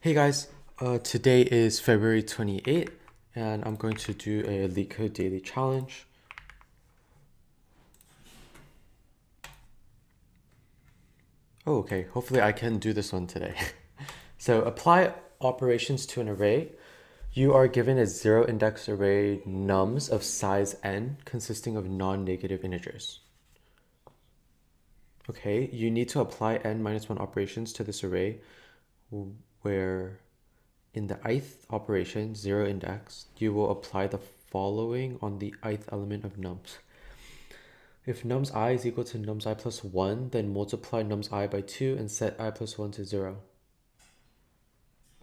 Hey guys, today is February 28th, and I'm going to do a LeetCode Daily Challenge. Oh, okay, hopefully I can do this one today. So apply operations to an array. You are given a zero index array nums of size n consisting of non-negative integers. Okay, you need to apply n minus 1 operations to this array where in the ith operation, zero index, you will apply the following on the ith element of nums. If nums I is equal to nums I plus 1, then multiply nums I by 2 and set I plus 1 to 0.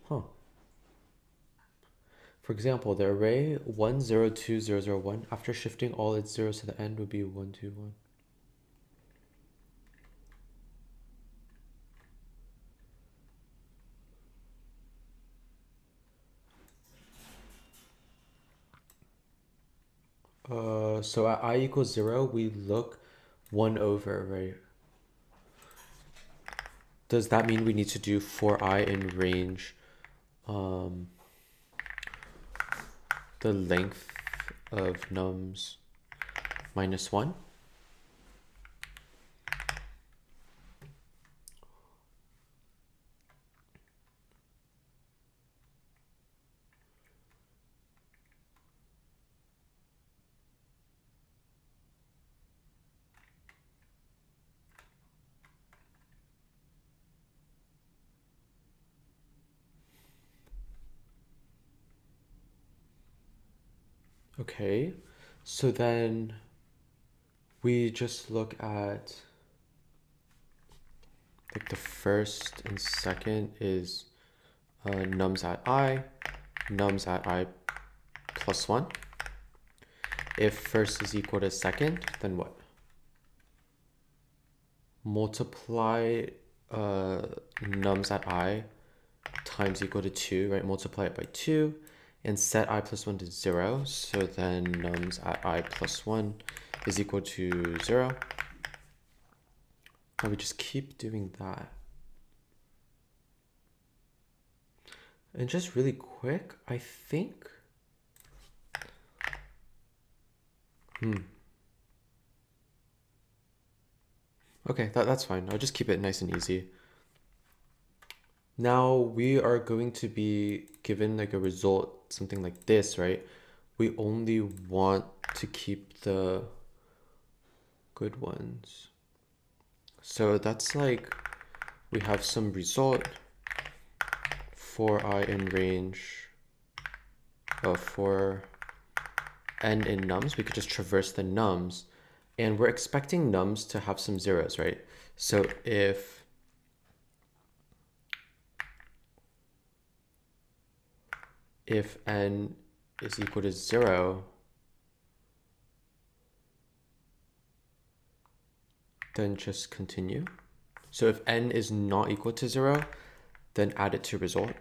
Huh. For example, the array 1, 0, 2, 0, 0, 1, after shifting all its zeros to the end, would be 1, 2, 1. So at I equals 0, we look 1 over, right? Does that mean we need to do for I in range the length of nums minus 1? Okay, so then we just look at like the first and second is nums at I plus 1. If first is equal to second, then what? Multiply nums at I times equal to 2, right? Multiply it by 2 and set I plus 1 to 0. So then nums at I plus 1 is equal to 0. And we just keep doing that. And just really quick, I think... Okay, that's fine. I'll just keep it nice and easy. Now we are going to be given like a result, something like this, right? We only want to keep the good ones. So that's like, we have some result for I in range for n in nums. We could just traverse the nums, and we're expecting nums to have some zeros, right? So if n is equal to 0, then just continue. So if n is not equal to 0, then add it to result.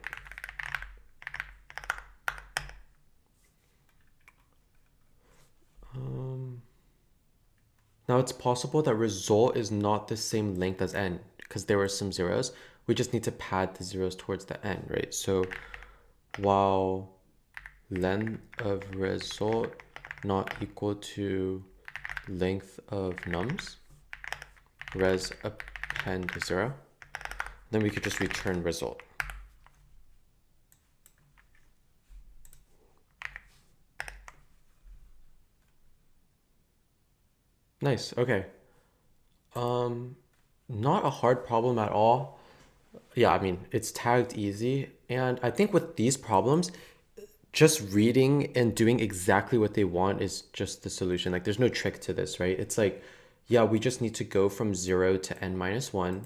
Now it's possible that result is not the same length as n because there were some zeros. We just need to pad the zeros towards the end, right? So while length of result not equal to length of nums, res append 0, then we could just return result. Nice, okay. Not a hard problem at all. Yeah, I mean, it's tagged easy. And I think with these problems, just reading and doing exactly what they want is just the solution. Like there's no trick to this, right? It's like, yeah, we just need to go from 0 to n minus 1.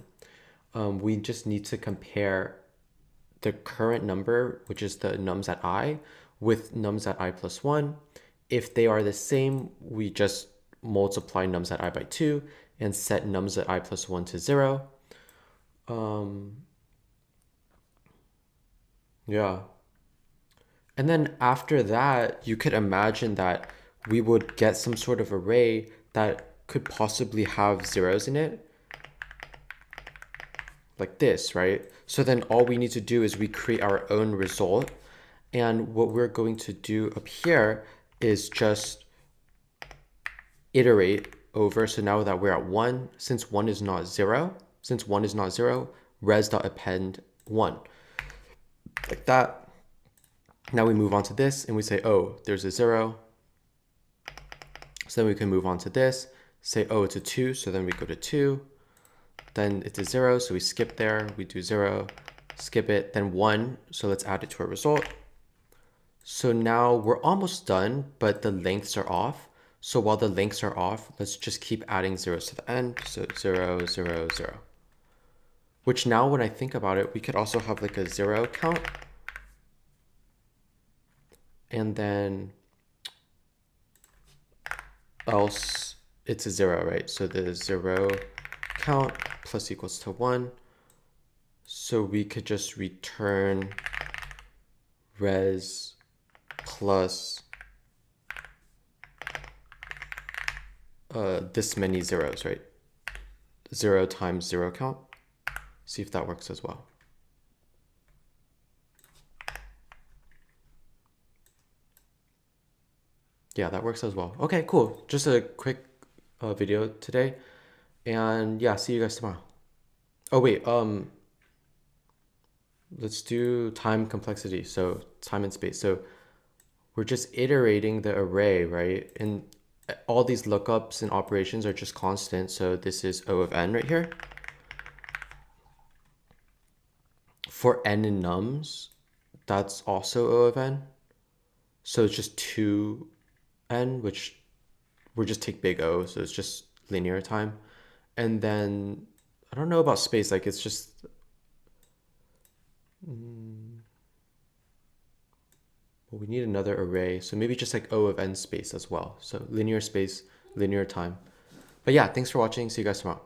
We just need to compare the current number, which is the nums at I, with nums at I plus 1. If they are the same, we just multiply nums at I by 2 and set nums at I plus 1 to 0. Yeah. And then after that, you could imagine that we would get some sort of array that could possibly have zeros in it. like this, right? So then all we need to do is we create our own result. And what we're going to do up here is just iterate over. So now that we're at 1, since 1 is not 0, res.append 1. Like that. Now we move on to this and we say, oh, there's a 0. So then we can move on to this, say, oh, it's a 2. So then we go to 2. Then it's a 0. So we skip there. We do 0, skip it, then 1. So let's add it to our result. So now we're almost done, but the lengths are off. So while the lengths are off, let's just keep adding zeros to the end. So 0, 0, 0. Which now when I think about it, we could also have like a 0 count. And then else it's a 0, right? So the 0 count plus equals to 1. So we could just return res plus this many zeros, right? 0 times 0 count. See if that works as well. Yeah, that works as well. Okay, cool. Just a quick video today. And yeah, see you guys tomorrow. Oh wait, let's do time complexity. So time and space. So we're just iterating the array, right? And all these lookups and operations are just constant. So this is O of n right here. For n in nums, that's also O of n. So it's just 2n, which we'll just take big O. So it's just linear time. And then I don't know about space. Like it's just well, we need another array. So maybe just like O of n space as well. So linear space, linear time. But yeah, thanks for watching. See you guys tomorrow.